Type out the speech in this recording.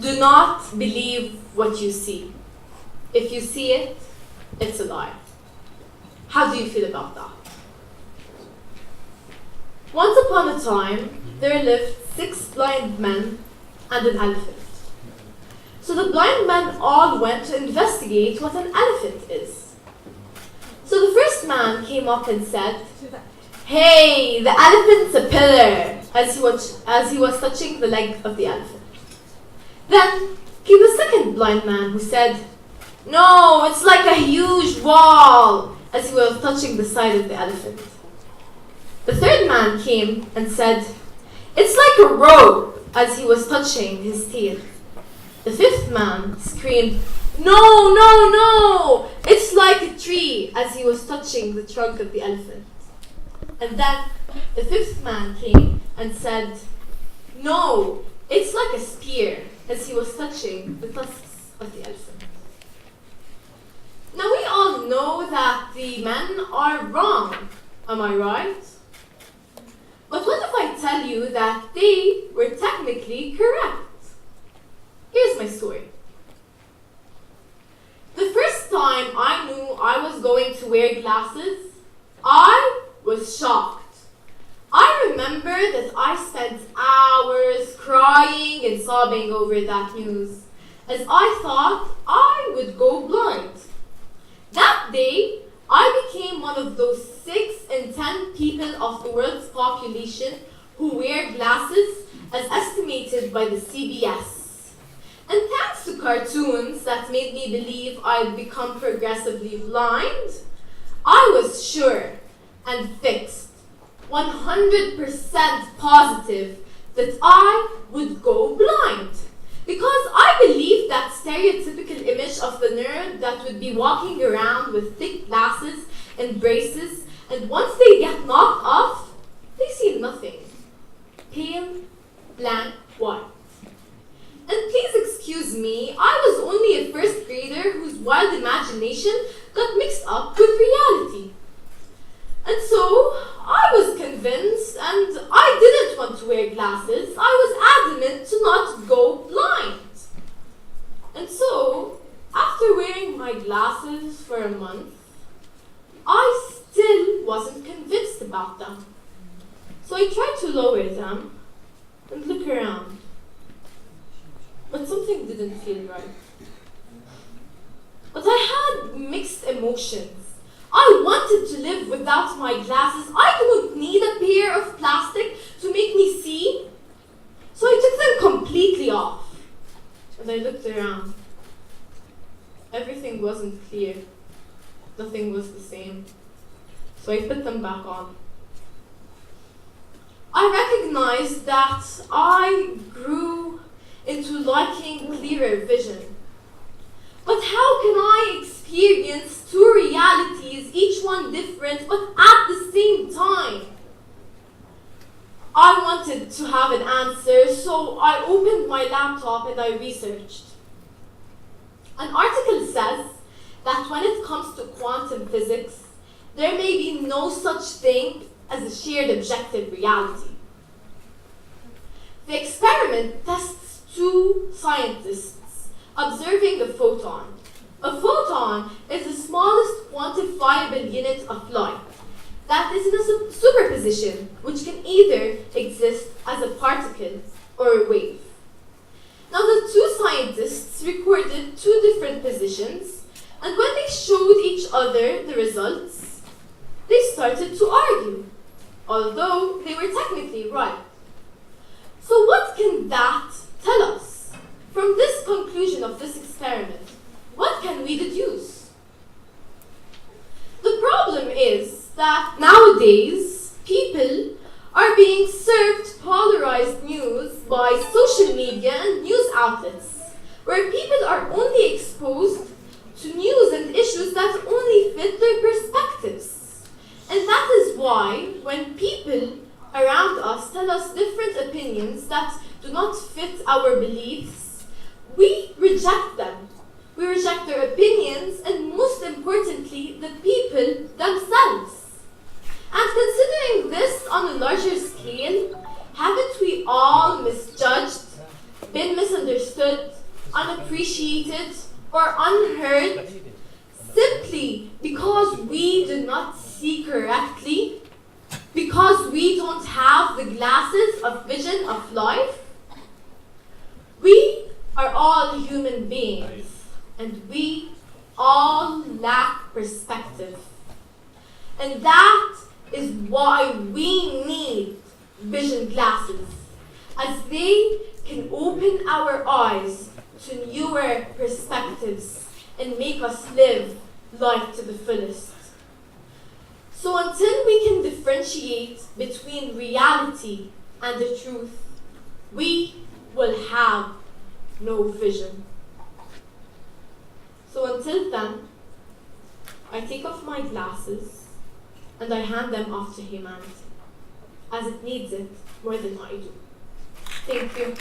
Do not believe what you see. If you see it, it's a lie. How do you feel about that? Once upon a time, there lived 6 blind men and an elephant. So the blind men all went to investigate what an elephant is. So the first man came up and said, "Hey, the elephant's a pillar," as he was touching the leg of the elephant. Then came the second blind man who said, "No, it's like a huge wall," as he was touching the side of the elephant. The third man came and said, "It's like a rope," as he was touching his tail. The fifth man screamed, "No, no, no, it's like a tree," as he was touching the trunk of the elephant. And then the fifth man came and said, "No, it's like a spear," as he was touching the tusks of the elephant. Now we all know that the men are wrong, am I right? But what if I tell you that they were technically correct? Here's my story. The first time I knew I was going to wear glasses, I was shocked. I remember that I spent hours crying and sobbing over that news, as I thought I would go blind. That day, I became one of those 6 in 10 people of the world's population who wear glasses as estimated by the CBS. And thanks to cartoons that made me believe I'd become progressively blind, I was sure and fixed, 100% positive that I would go blind. Because I believed that stereotypical image of the nerd that would be walking around with thick glasses and braces, and once they get knocked off, they see nothing. Pale, blank, white. And please excuse me, I was only a first grader whose wild imagination got mixed up with reality. And so, I was convinced, and I didn't want to wear glasses. I was adamant to not go blind. And so, after wearing my glasses for a month, I still wasn't convinced about them. So I tried to lower them and look around. But something didn't feel right. But I had mixed emotions. I wanted to live without my glasses. I don't need a pair of plastic to make me see. So I took them completely off. And I looked around. Everything wasn't clear. Nothing was the same. So I put them back on. I recognized that I grew into liking clearer vision. But how can I experience 2 realities, each one different, but at the same time? I wanted to have an answer, so I opened my laptop and I researched. An article says that when it comes to quantum physics, there may be no such thing as a shared objective reality. The experiment tests 2 scientists observing a photon. A photon is the smallest quantifiable unit of light that is in a superposition, which can either exist as a particle or a wave. Now the 2 scientists recorded 2 different positions, and when they showed each other the results, they started to argue, although they were technically right. So what can that tell us? From this conclusion of this experiment, what can we deduce? The problem is that nowadays, people are being served polarized news by social media and news outlets, where people are only exposed to news and issues that only fit their perspectives. And that is why, when people around us tell us different opinions that do not fit our beliefs, we reject them. We reject their opinions, and most importantly, the people themselves. And considering this on a larger scale, haven't we all misjudged been misunderstood, unappreciated, or unheard simply because we do not see correctly, because we don't have the glasses of vision of life? We are all human beings, and we all lack perspective. And that is why we need vision glasses, as they can open our eyes to newer perspectives and make us live life to the fullest. So until we can differentiate between reality and the truth, we will have no vision. So until then, I take off my glasses and I hand them off to humanity, as it needs it more than I do. Thank you.